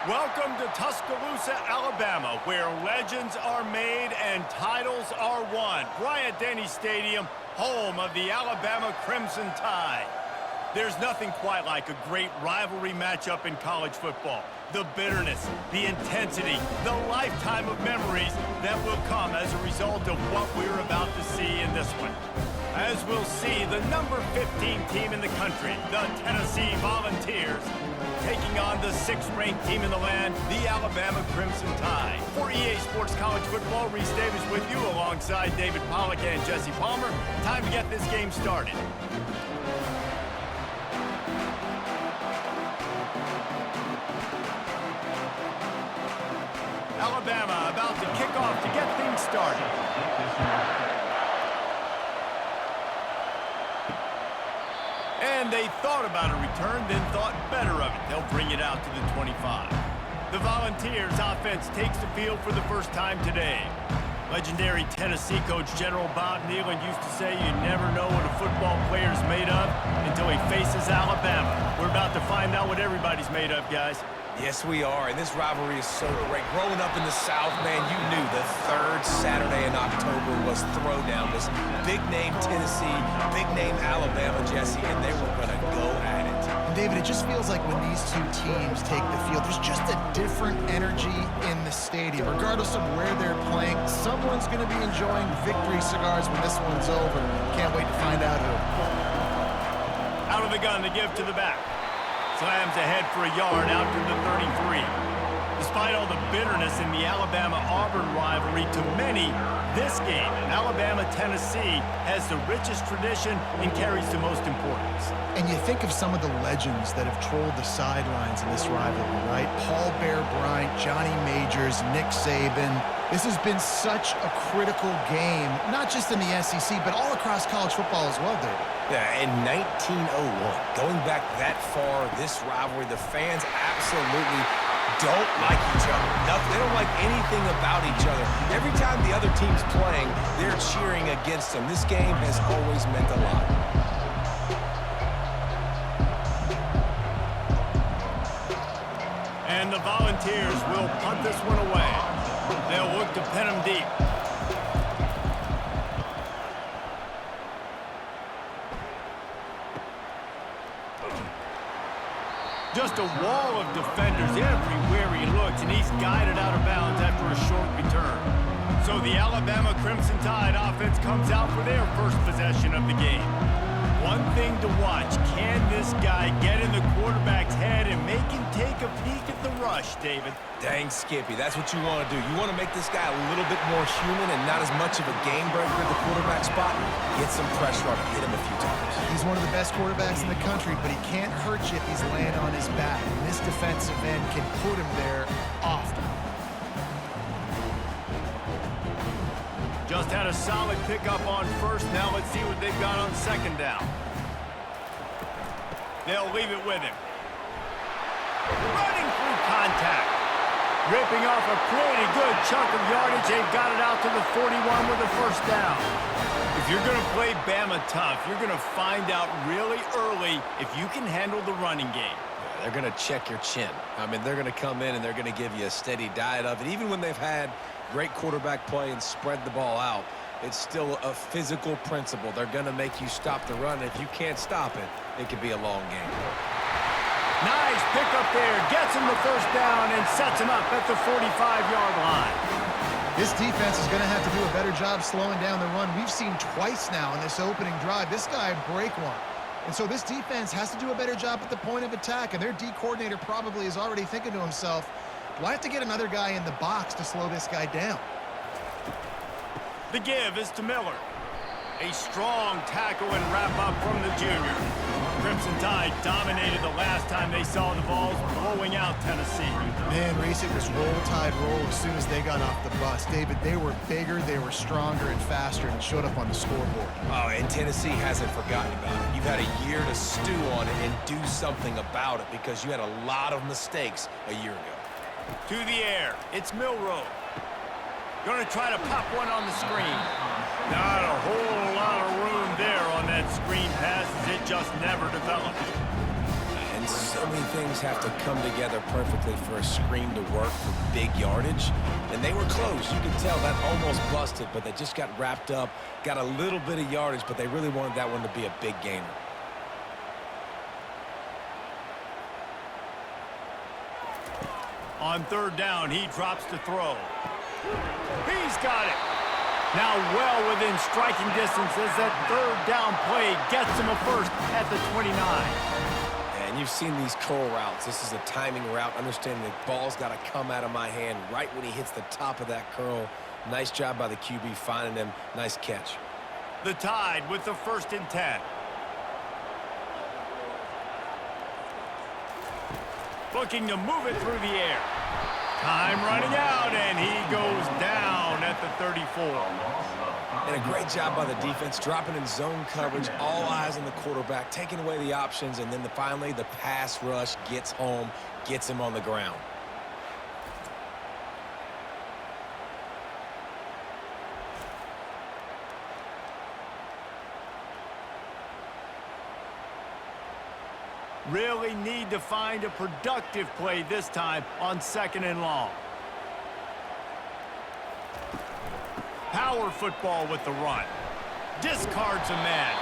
Welcome to Tuscaloosa, Alabama, where legends are made and titles are won. Bryant-Denny Stadium, home of the Alabama Crimson Tide. There's nothing quite like a great rivalry matchup in college football. The bitterness, the intensity, the lifetime of memories that will come as a result of what we're about to see in this one. As we'll see, the number 15 team in the country, the Tennessee Volunteers, taking on the 6th-ranked team in the land, the Alabama Crimson Tide. For EA Sports College Football, Reese Davis with you alongside David Pollack and Jesse Palmer. Time to get this game started. Alabama about to kick off to get things started. And they thought about a return, then thought better of it. They'll bring it out to the 25. The Volunteers offense takes the field for the first time today. Legendary Tennessee coach General Bob Neyland used to say you never know what a football player's made of until he faces Alabama. We're about to find out what everybody's made of, guys. Yes, we are, and this rivalry is so great. Growing up in the South, man, you knew the third Saturday in October was Throwdown. This big-name Tennessee, big-name Alabama, Jesse, and they were going to go at it. David, it just feels like when these two teams take the field, there's just a different energy in the stadium. Regardless of where they're playing, someone's going to be enjoying victory cigars when this one's over. Can't wait to find out who. Out of the gun to give to the back. Slams ahead for a yard out to the 33. Despite all the bitterness in the Alabama-Auburn rivalry, to many, this game, Alabama-Tennessee, has the richest tradition and carries the most importance. And you think of some of the legends that have trolled the sidelines in this rivalry, right? Paul Bear Bryant, Johnny Majors, Nick Saban. This has been such a critical game, not just in the SEC, but all across college football as well, David. Yeah, in 1901, going back that far, this rivalry, the fans absolutely don't like each other. They don't like anything about each other. Every time the other team's playing, they're cheering against them. This game has always meant a lot. And the Volunteers will punt this one away. They'll look to pin them deep. Just a wall of defenders everywhere he looks, and he's guided out of bounds after a short return. So the Alabama Crimson Tide offense comes out for their first possession of the game. One thing to watch, can this guy get in the quarterback's head and make him take a peek at the rush, David? Dang, Skippy, that's what you want to do. You want to make this guy a little bit more human and not as much of a game breaker at the quarterback spot. Get some pressure on him, hit him a few times. He's one of the best quarterbacks in the country, but he can't hurt you if he's laying on his back. And this defensive end can put him there often. Just had a solid pickup on first. Now let's see what they've got on second down. They'll leave it with him. Running through contact. Ripping off a pretty good chunk of yardage. They've got it out to the 41 with a first down. If you're going to play Bama tough, you're going to find out really early if you can handle the running game. They're going to check your chin. I mean, they're going to come in and they're going to give you a steady diet of it. Even when they've had great quarterback play and spread the ball out, it's still a physical principle. They're going to make you stop the run. If you can't stop it, it could be a long game. Nice pickup there. Gets him the first down and sets him up at the 45-yard line. This defense is going to have to do a better job slowing down the run. We've seen twice now in this opening drive this guy break one. And so this defense has to do a better job at the point of attack, and their D coordinator probably is already thinking to himself, do I have to get another guy in the box to slow this guy down? The give is to Miller. A strong tackle and wrap-up from the junior. Crimson Tide dominated the last time they saw the Vols blowing out Tennessee. Man, Reese, it was roll tide roll as soon as they got off the bus. David, they were bigger, they were stronger and faster, and showed up on the scoreboard. Oh, and Tennessee hasn't forgotten about it. You've had a year to stew on it and do something about it because you had a lot of mistakes a year ago. To the air, it's Milroe. Going to try to pop one on the screen. Not a whole lot of room there on that screen pass as it just never developed. And so many things have to come together perfectly for a screen to work for big yardage. And they were close. You could tell that almost busted, but they just got wrapped up, got a little bit of yardage, but they really wanted that one to be a big gainer. On third down, he drops to throw. He's got it. Now well within striking distance as that third down play gets him a first at the 29. And you've seen these curl routes. This is a timing route, understanding the ball's got to come out of my hand right when he hits the top of that curl. Nice job by the QB finding him. Nice catch. The Tide with the 1st and 10. Looking to move it through the air. Time running out, and he goes down at the 34. And a great job by the defense, dropping in zone coverage, all eyes on the quarterback, taking away the options, and then finally the pass rush gets home, gets him on the ground. Really need to find a productive play this time on 2nd and long. Power football with the run. Discards a man.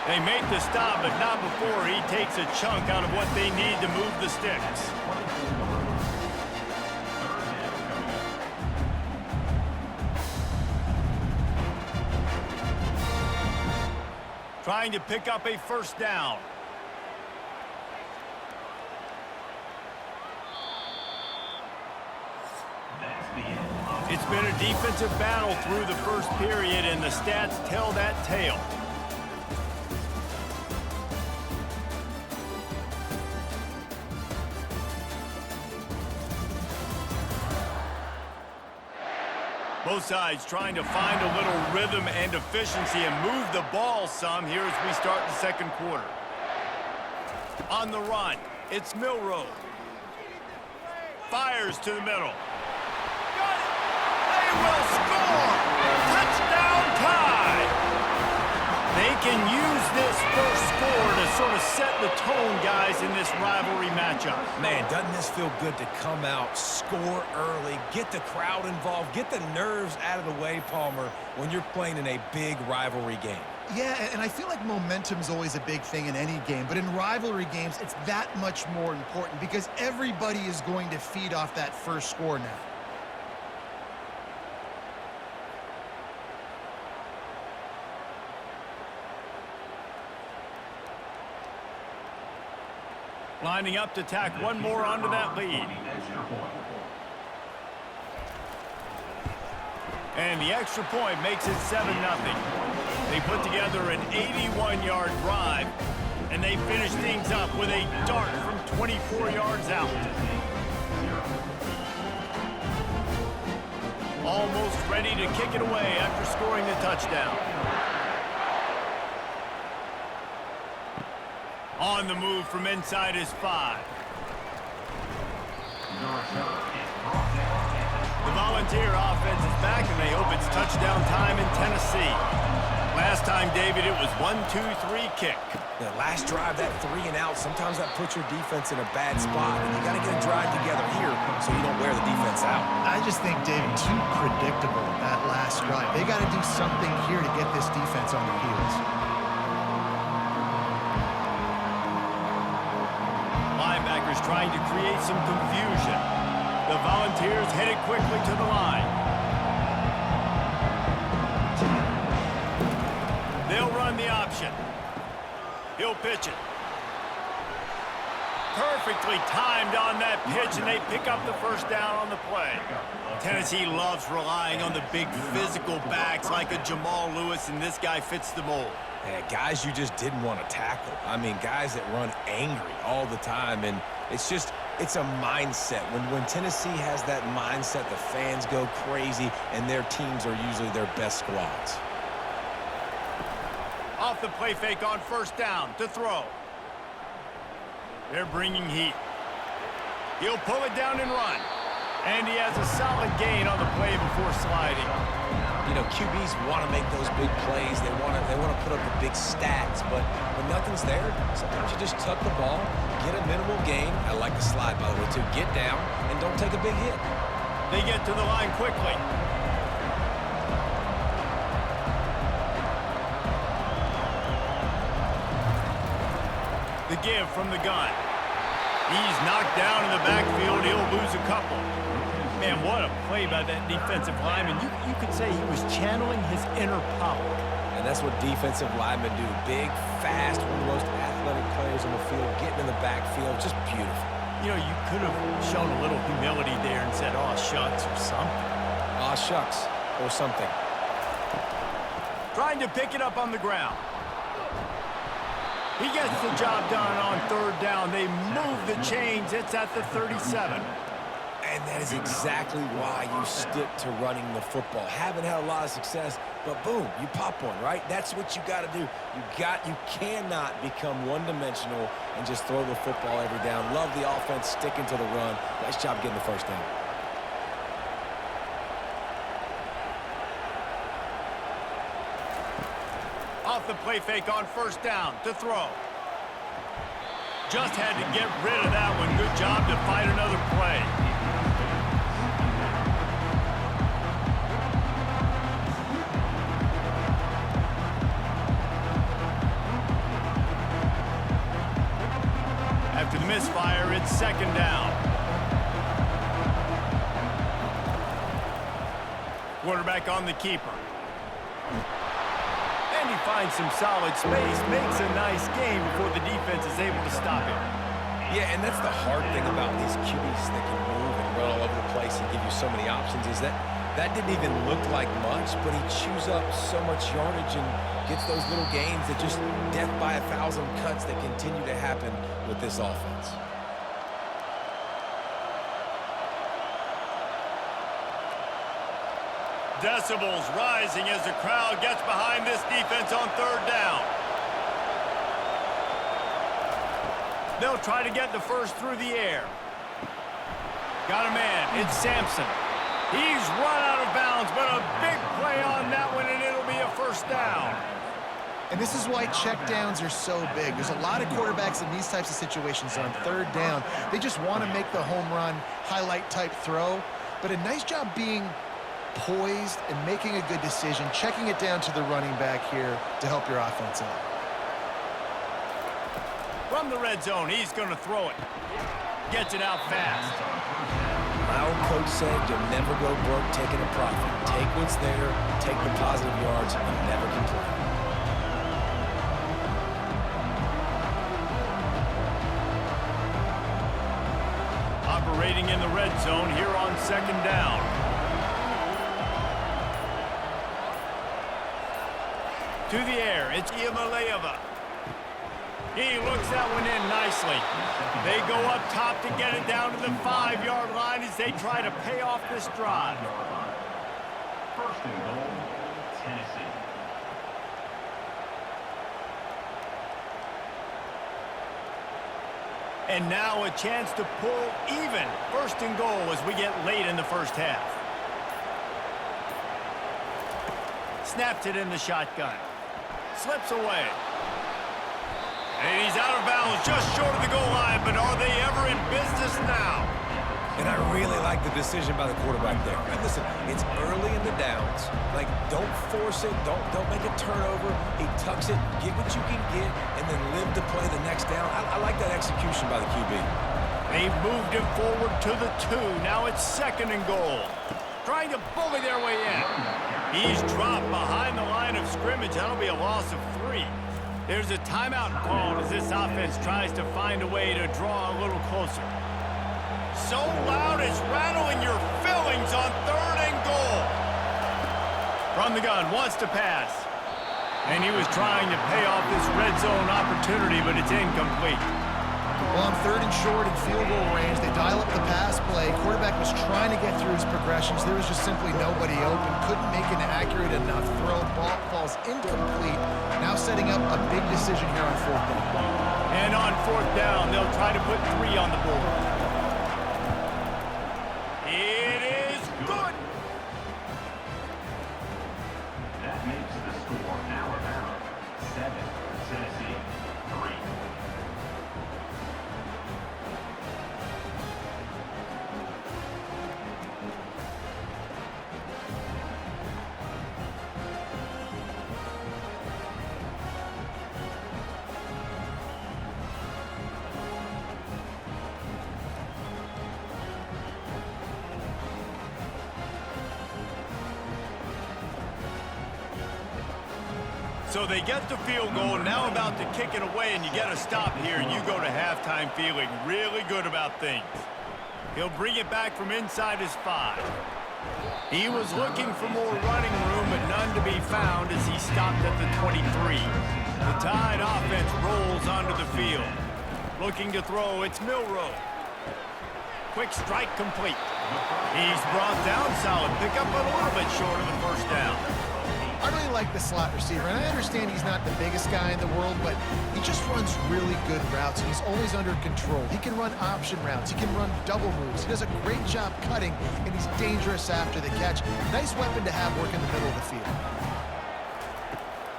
They make the stop, but not before he takes a chunk out of what they need to move the sticks. Trying to pick up a 1st down. It's been a defensive battle through the 1st period, and the stats tell that tale. Both sides trying to find a little rhythm and efficiency and move the ball some here as we start the 2nd quarter. On the run, it's Milroe. Fires to the middle. Will score! Touchdown Tide! They can use this first score to sort of set the tone, guys, in this rivalry matchup. Man, doesn't this feel good to come out, score early, get the crowd involved, get the nerves out of the way, Palmer, when you're playing in a big rivalry game? Yeah, and I feel like momentum's always a big thing in any game, but in rivalry games, it's that much more important because everybody is going to feed off that first score now. Lining up to tack one more onto that lead. And the extra point makes it 7-0. They put together an 81-yard drive, and they finish things up with a dart from 24 yards out. Almost ready to kick it away after scoring the touchdown. On the move from inside his 5. The Volunteer offense is back, and they hope it's touchdown time in Tennessee. Last time, David, it was 1-2-3 kick. The last drive, that 3 and out, sometimes that puts your defense in a bad spot, and you got to get a drive together here so you don't wear the defense out. I just think, David, too predictable that last drive. They got to do something here to get this defense on their heels. Linebackers trying to create some confusion. The Volunteers headed quickly to the line. They'll run the option. He'll pitch it. Perfectly timed on that pitch, and they pick up the first down on the play. Tennessee loves relying on the big physical backs like a Jamal Lewis, and this guy fits the mold. Yeah, guys you just didn't want to tackle. I mean, guys that run angry all the time, and it's a mindset. When Tennessee has that mindset, the fans go crazy, and their teams are usually their best squads. Off the play fake on first down to throw. They're bringing heat. He'll pull it down and run. And he has a solid gain on the play before sliding. You know, QBs want to make those big plays. They want to put up the big stats. But when nothing's there, sometimes you just tuck the ball, get a minimal gain. I like the slide, by the way, too. Get down and don't take a big hit. They get to the line quickly. The give from the gun. He's knocked down in the backfield. He'll lose a couple. Man, what a play by that defensive lineman. You could say he was channeling his inner power. And that's what defensive linemen do. Big, fast, one of the most athletic players on the field, getting in the backfield. Just beautiful. You know, you could have shown a little humility there and said, "Aw, shucks," or something. Aw, shucks, or something. Trying to pick it up on the ground. He gets the job done on third down. They move the chains. It's at the 37. And that is exactly why you stick to running the football. Haven't had a lot of success, but boom, you pop one, right? That's what you got to do. You cannot become one-dimensional and just throw the football every down. Love the offense sticking to the run. Nice job getting the first down. Off the play fake on first down to throw. Just had to get rid of that one. Good job to fight another play. After the misfire, it's second down. Quarterback on the keeper. And he finds some solid space, makes a nice game before the defense is able to stop him. Yeah, and that's the hard thing about these QBs that can move and run all over the place and give you so many options is that didn't even look like much, but he chews up so much yardage and gets those little gains that just death by 1,000 cuts that continue to happen with this offense. Decibels rising as the crowd gets behind this defense on third down. They'll try to get the first through the air. Got a man. It's Sampson. He's run out of bounds, but a big play on that one, and it'll be a first down. And this is why checkdowns are so big. There's a lot of quarterbacks in these types of situations on third down. They just want to make the home run, highlight-type throw. But a nice job being poised and making a good decision, checking it down to the running back here to help your offense out. From the red zone, he's going to throw it. Gets it out fast. My old coach said you'll never go broke taking a profit. Take what's there, take the positive yards, and never complain. Operating in the red zone here on second down. To the air, it's Iamaleava. He looks that one in nicely. They go up top to get it down to the 5-yard line as they try to pay off this drive. First and goal, Tennessee. And now a chance to pull even. First and goal as we get late in the first half. Snaps it in the shotgun. Slips away. And he's out of bounds just short of the goal line, but are they ever in business now? And I really like the decision by the quarterback there. And listen, it's early in the downs. Like, don't force it. Don't make a turnover. He tucks it, get what you can get, and then live to play the next down. I like that execution by the QB. They've moved him forward to the 2. Now it's second and goal. Trying to bully their way in. He's dropped behind the line of scrimmage. That'll be a loss of 3. There's a timeout called as this offense tries to find a way to draw a little closer. So loud it's rattling your fillings on third and goal. From the gun, wants to pass. And he was trying to pay off this red zone opportunity, but it's incomplete. Well, on third and short and field goal range, they dial up the pass play. Quarterback was trying to get through his progressions. There was just simply nobody open. Couldn't make an accurate enough throw. Ball falls incomplete. Now setting up a big decision here on fourth down. And on fourth down, they'll try to put 3 on the board. It is good. Tennessee 3. So they get the field goal, now about to kick it away, and you get a stop here, and you go to halftime feeling really good about things. He'll bring it back from inside his 5. He was looking for more running room, but none to be found as he stopped at the 23. The Tide offense rolls onto the field. Looking to throw, it's Milroe. Quick strike complete. He's brought down, solid pickup, but a little bit short of the first down. I really like the slot receiver, and I understand he's not the biggest guy in the world, but he just runs really good routes, and he's always under control. He can run option routes. He can run double moves. He does a great job cutting, and he's dangerous after the catch. Nice weapon to have work in the middle of the field.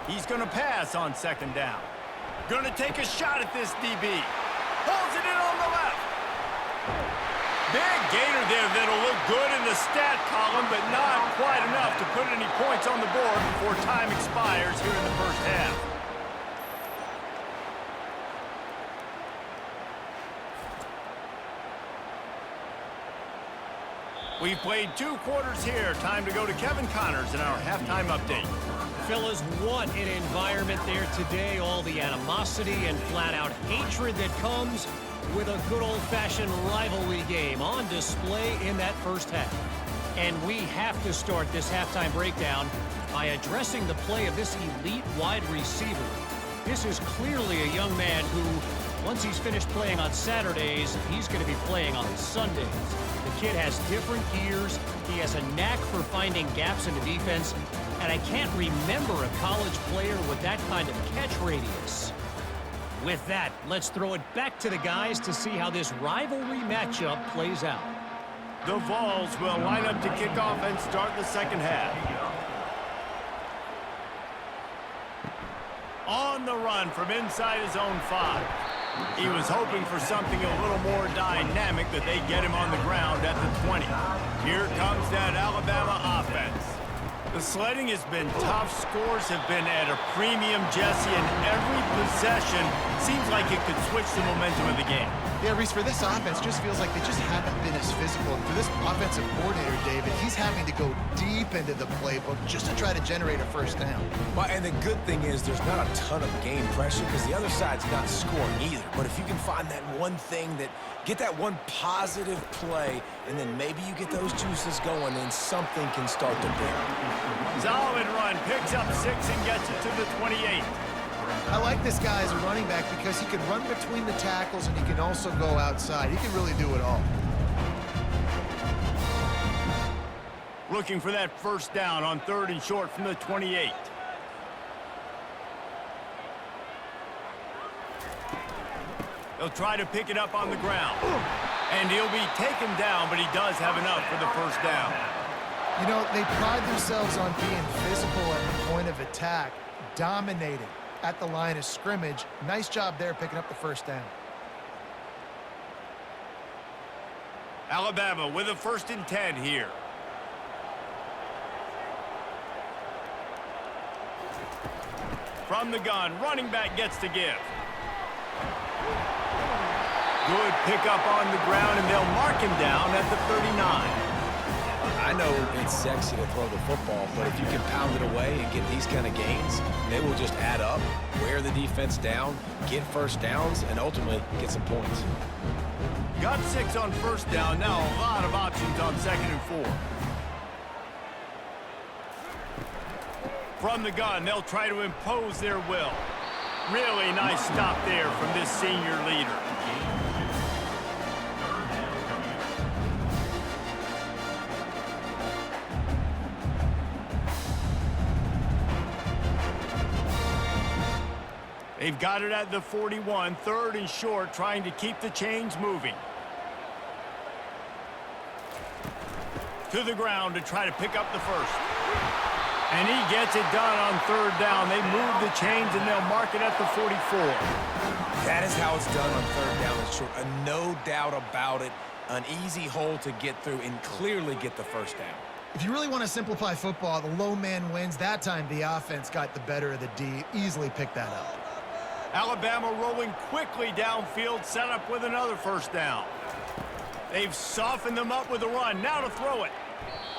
He's going to pass on second down. Going to take a shot at this DB. Pulls it in on the left. Big gainer there that'll look good in the stat column, but not quite enough to put any points on the board before time expires here in the first half. We've played 2 quarters here. Time to go to Kevin Connors in our halftime update. Fellas, what an environment there today. All the animosity and flat-out hatred that comes with a good old-fashioned rivalry game on display in that first half. And we have to start this halftime breakdown by addressing the play of this elite wide receiver. This is clearly a young man who, once he's finished playing on Saturdays, he's going to be playing on Sundays. The kid has different gears. He has a knack for finding gaps in the defense. And I can't remember a college player with that kind of catch radius. With that, let's throw it back to the guys to see how this rivalry matchup plays out. The Vols will line up to kick off and start the second half. On the run from inside his own 5. He was hoping for something a little more dynamic, that they get him on the ground at the 20. Here comes that Alabama offense. The sledding has been tough. Scores have been at a premium, Jesse, and every possession seems like it could switch the momentum of the game. Yeah, Reese, for this offense, just feels like they just haven't been as physical. And for this offensive coordinator, David, he's having to go deep into the playbook just to try to generate a first down. Well, and the good thing is there's not a ton of game pressure because the other side's not scoring either. But if you can find that one thing, get that one positive play, and then maybe you get those juices going, and something can start to break. Solid run, picks up 6 and gets it to the 28. I like this guy as a running back because he can run between the tackles and he can also go outside. He can really do it all. Looking for that first down on 3rd and short from the 28. He'll try to pick it up on the ground. And he'll be taken down, but he does have enough for the first down. You know, they pride themselves on being physical at the point of attack, dominating at the line of scrimmage. Nice job there picking up the first down. Alabama with a 1st and 10 here. From the gun, running back gets to give. Good pickup on the ground, and they'll mark him down at the 39. I know it's sexy to throw the football, but if you can pound it away and get these kind of gains, they will just add up, wear the defense down, get first downs, and ultimately get some points. Got 6 on first down, now a lot of options on 2nd and 4. From the gun, they'll try to impose their will. Really nice stop there from this senior leader. They've got it at the 41, 3rd and short, trying to keep the chains moving. To the ground to try to pick up the first. And he gets it done on third down. They move the chains, and they'll mark it at the 44. That is how it's done on third down and short. No doubt about it. An easy hole to get through and clearly get the first down. If you really want to simplify football, the low man wins. That time, the offense got the better of the D. Easily picked that up. Alabama rolling quickly downfield, set up with another first down. They've softened them up with a run. Now to throw it.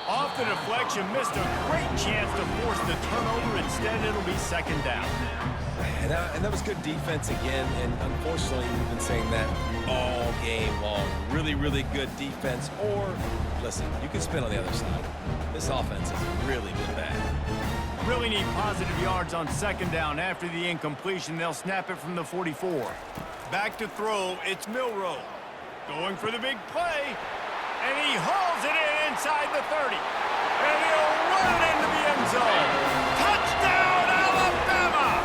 Off the deflection, missed a great chance to force the turnover. Instead, it'll be second down. And that was good defense again, and unfortunately, we've been saying that all game long. Really, really good defense, or, listen, you can spin on the other side. This offense has really been bad. Really need positive yards on second down. After the incompletion, they'll snap it from the 44. Back to throw, it's Milroe. Going for the big play, and he hauls it in inside the 30. And he'll run it into the end zone. Touchdown, Alabama!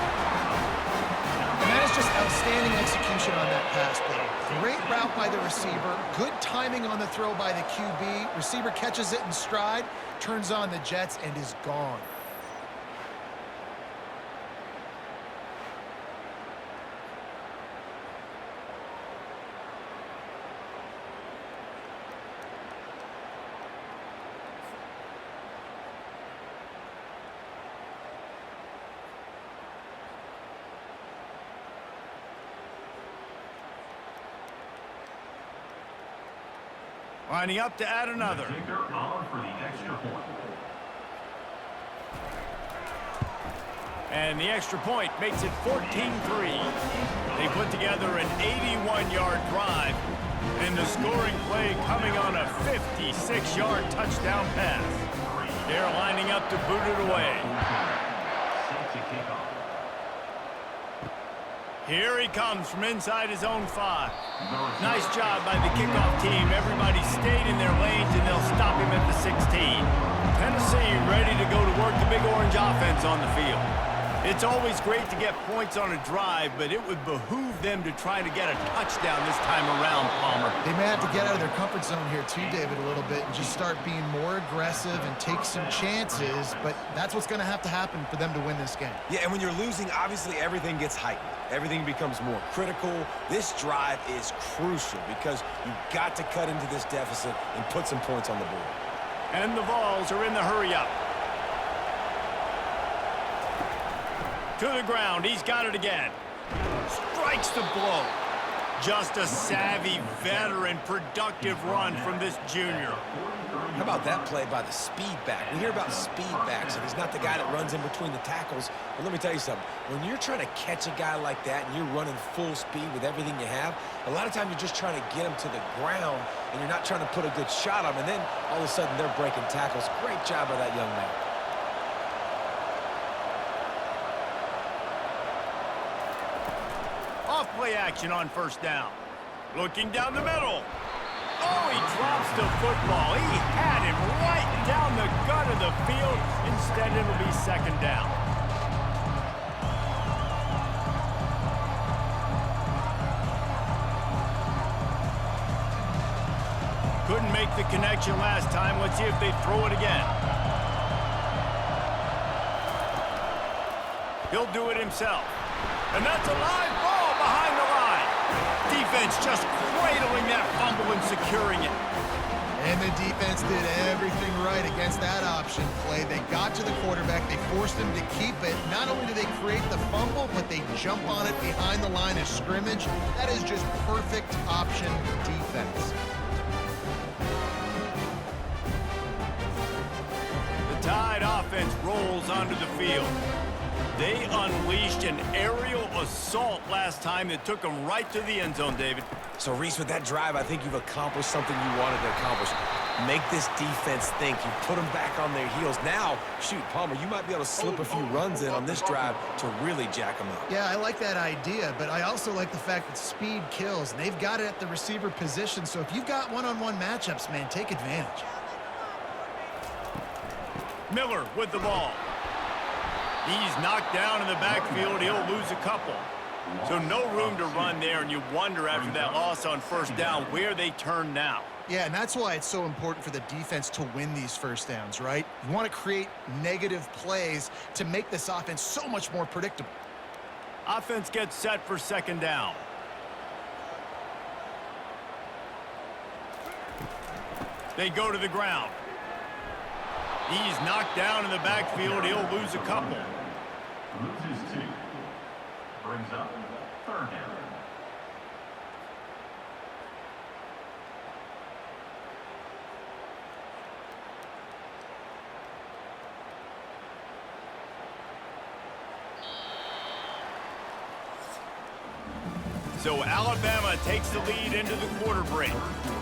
And that is just outstanding execution on that pass play. Great route by the receiver. Good timing on the throw by the QB. Receiver catches it in stride, turns on the jets, and is gone. Lining up to add another. Kicker on for the extra point. And the extra point makes it 14-3. They put together an 81-yard drive. And the scoring play coming on a 56-yard touchdown pass. They're lining up to boot it away. Safety kickoff. Here he comes from inside his own 5. Nice job by the kickoff team. Everybody stayed in their lanes, and they'll stop him at the 16. Tennessee ready to go to work the Big Orange offense on the field. It's always great to get points on a drive, but it would behoove them to try to get a touchdown this time around, Palmer. They may have to get out of their comfort zone here too, David, a little bit and just start being more aggressive and take some chances, but that's what's going to have to happen for them to win this game. Yeah, and when you're losing, obviously everything gets heightened. Everything becomes more critical. This drive is crucial because you've got to cut into this deficit and put some points on the board. And the Vols are in the hurry-up. To the ground, he's got it again. Strikes the blow. Just a savvy, veteran, productive run from this junior. How about that play by the speed back? We hear about speed backs, and he's not the guy that runs in between the tackles. But let me tell you something. When you're trying to catch a guy like that and you're running full speed with everything you have, a lot of times you're just trying to get him to the ground, and you're not trying to put a good shot on him, and then all of a sudden they're breaking tackles. Great job by that young man. Off-play action on first down. Looking down the middle. Oh, he drops the football. He had him right down the gut of the field. Instead, it'll be second down. Couldn't make the connection last time. Let's see if they throw it again. He'll do it himself. And that's a live ball behind the line. Defense just cradling that fumble and securing it. And the defense did everything right against that option play. They got to the quarterback. They forced him to keep it. Not only do they create the fumble, but they jump on it behind the line of scrimmage. That is just perfect option defense. The Tide offense rolls onto the field. They unleashed an aerial assault last time that took them right to the end zone, David. So, Reese, with that drive, I think you've accomplished something you wanted to accomplish. Make this defense think. You put them back on their heels. Now, shoot, Palmer, you might be able to slip a few runs in on this drive to really jack them up. Yeah, I like that idea, but I also like the fact that speed kills. And they've got it at the receiver position, so if you've got one-on-one matchups, man, take advantage. Miller with the ball. He's knocked down in the backfield. He'll lose a couple. So no room to run there, and you wonder after that loss on first down where they turn now. Yeah, and that's why it's so important for the defense to win these first downs, right? You want to create negative plays to make this offense so much more predictable. Offense gets set for second down. They go to the ground. He's knocked down in the backfield. He'll lose a couple. Loses 2. Brings up third down. So Alabama takes the lead into the quarter break.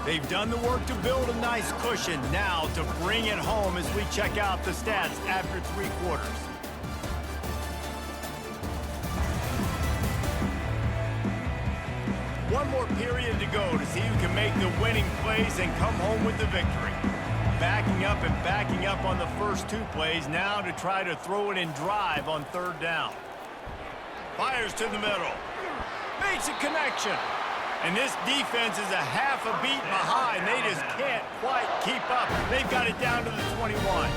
They've done the work to build a nice cushion. Now to bring it home as we check out the stats after 3 quarters. One more period to go to see who can make the winning plays and come home with the victory. Backing up and backing up on the first 2 plays now to try to throw it in drive on third down. Fires to the middle. Makes a connection. And this defense is a half a beat behind. They just can't quite keep up. They've got it down to the 21.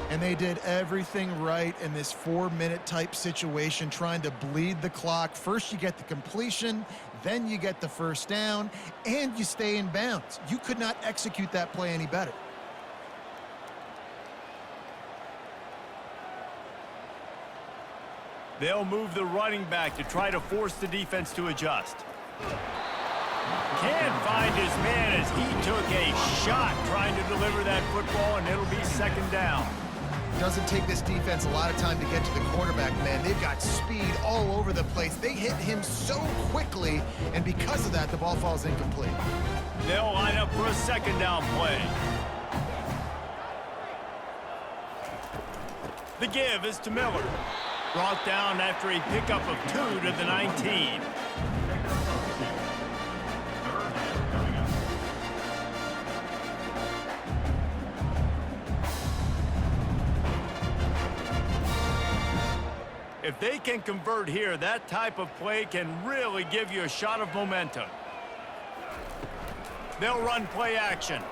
And they did everything right in this 4-minute type situation, trying to bleed the clock. First you get the completion, then you get the first down, and you stay in bounds. You could not execute that play any better. They'll move the running back to try to force the defense to adjust. Can't find his man as he took a shot trying to deliver that football, and it'll be second down. Doesn't take this defense a lot of time to get to the quarterback, man. They've got speed all over the place. They hit him so quickly, and because of that, the ball falls incomplete. They'll line up for a second down play. The give is to Miller. Brought down after a pickup of 2 to the 19. If they can convert here, that type of play can really give you a shot of momentum. They'll run play action.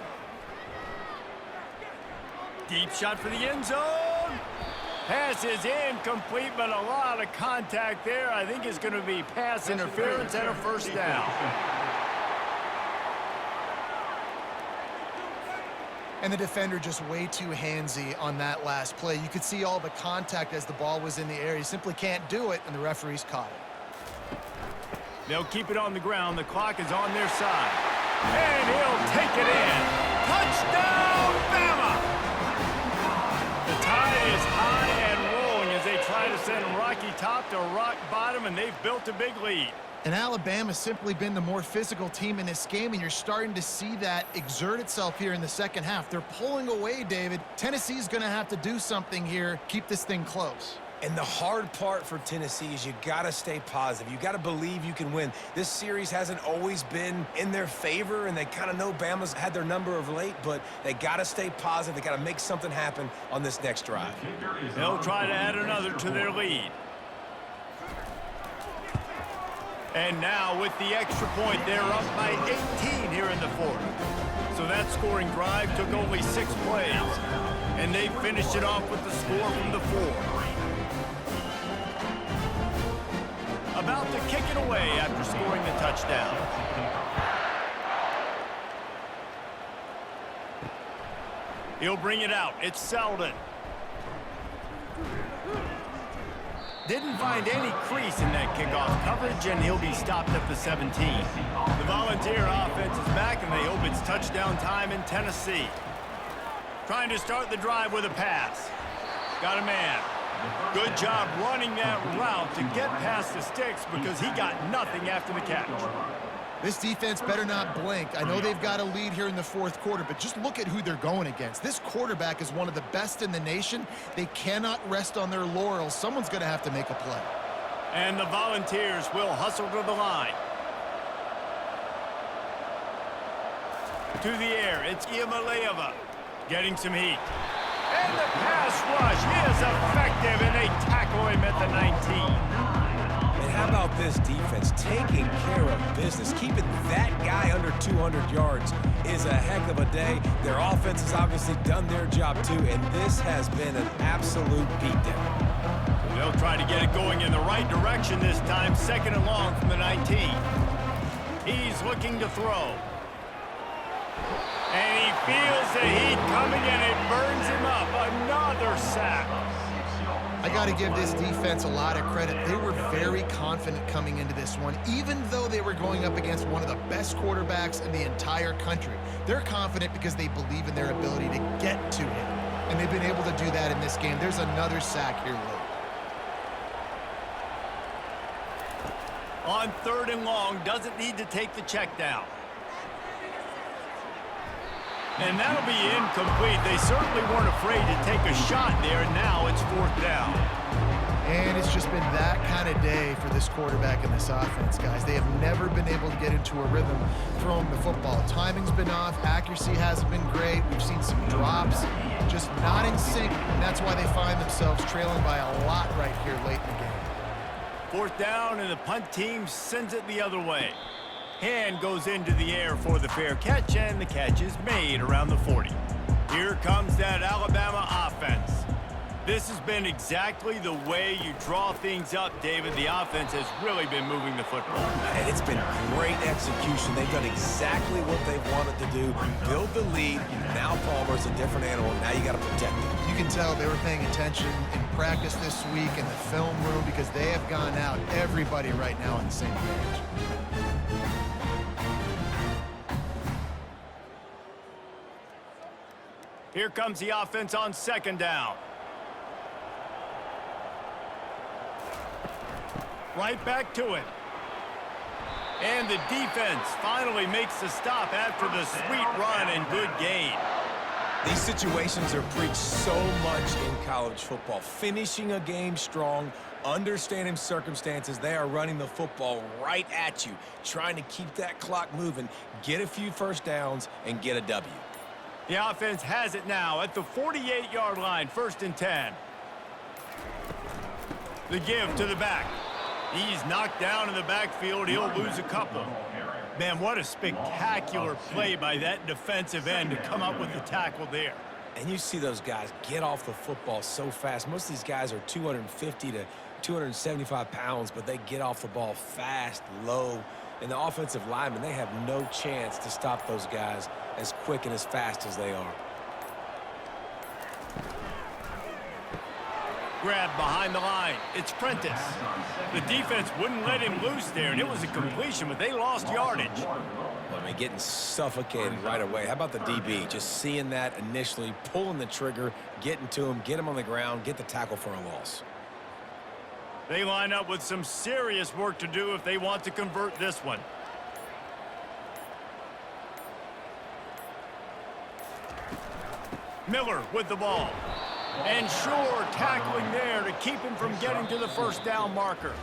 Deep shot for the end zone. Pass is incomplete, but a lot of contact there. I think it's going to be pass interference and a first down. And the defender just way too handsy on that last play. You could see all the contact as the ball was in the air. He simply can't do it, and the referees caught it. They'll keep it on the ground. The clock is on their side. And he'll take it in. Touchdown, Bama! The tide is high and rolling as they try to send Rocky Top to rock bottom, and they've built a big lead. And Alabama's simply been the more physical team in this game, and you're starting to see that exert itself here in the second half. They're pulling away, David. Tennessee's going to have to do something here, keep this thing close. And the hard part for Tennessee is you got to stay positive. You got to believe you can win. This series hasn't always been in their favor, and they kind of know Bama's had their number of late, but they got to stay positive. They got to make something happen on this next drive. They'll try to add another to their lead. And now with the extra point, they're up by 18 here in the fourth. So that scoring drive took only 6 plays. And they finished it off with the score from the 4. About to kick it away after scoring the touchdown. He'll bring it out. It's Selden. Didn't find any crease in that kickoff coverage, and he'll be stopped at the 17. The Volunteer offense is back, and they hope it's touchdown time in Tennessee. Trying to start the drive with a pass. Got a man. Good job running that route to get past the sticks because he got nothing after the catch. This defense better not blink. I know they've got a lead here in the fourth quarter, but just look at who they're going against. This quarterback is one of the best in the nation. They cannot rest on their laurels. Someone's going to have to make a play. And the Volunteers will hustle to the line. To the air, it's Iamaleava getting some heat. And the pass rush is effective, and they tackle him at the 19. And how how about this defense taking care of business? Keeping that guy under 200 yards is a heck of a day. Their offense has obviously done their job too, and this has been an absolute beatdown. They'll try to get it going in the right direction this time. 2nd and long from the 19. He's looking to throw. And he feels the heat coming, and it burns him up. Another sack. I got to give this defense a lot of credit. They were very confident coming into this one, even though they were going up against one of the best quarterbacks in the entire country. They're confident because they believe in their ability to get to him, and they've been able to do that in this game. There's another sack here late. On 3rd and long, doesn't need to take the check down. And that'll be incomplete. They certainly weren't afraid to take a shot there, and now it's 4th down. And it's just been that kind of day for this quarterback and this offense, guys. They have never been able to get into a rhythm throwing the football. Timing's been off. Accuracy hasn't been great. We've seen some drops, just not in sync, and that's why they find themselves trailing by a lot right here late in the game. 4th down, and the punt team sends it the other way. Hand goes into the air for the fair catch, and the catch is made around the 40. Here comes that Alabama offense. This has been exactly the way you draw things up, David. The offense has really been moving the football. And it's been great execution. They've done exactly what they've wanted to do. Build the lead. Now Palmer's a different animal. Now you got to protect him. You can tell they were paying attention in practice this week in the film room because they have gone out, everybody right now on the same page. Here comes the offense on 2nd down. Right back to it. And the defense finally makes the stop after the sweet run and good gain. These situations are preached so much in college football. Finishing a game strong, understanding circumstances. They are running the football right at you, trying to keep that clock moving, get a few first downs, and get a W. The offense has it now at the 48-yard line, 1st and 10. The give to the back. He's knocked down in the backfield. He'll lose a couple. Man, what a spectacular play by that defensive end to come up with the tackle there. And you see those guys get off the football so fast. Most of these guys are 250 to 275 pounds, but they get off the ball fast, low. And the offensive linemen, they have no chance to stop those guys as quick and as fast as they are. Grab behind the line. It's Prentice. The defense wouldn't let him loose there, and it was a completion, but they lost yardage. Well, I mean, getting suffocated right away. How about the DB? Just seeing that initially, pulling the trigger, getting to him, get him on the ground, get the tackle for a loss. They line up with some serious work to do if they want to convert this one. Miller with the ball. And Shore tackling there to keep him from getting to the 1st down marker.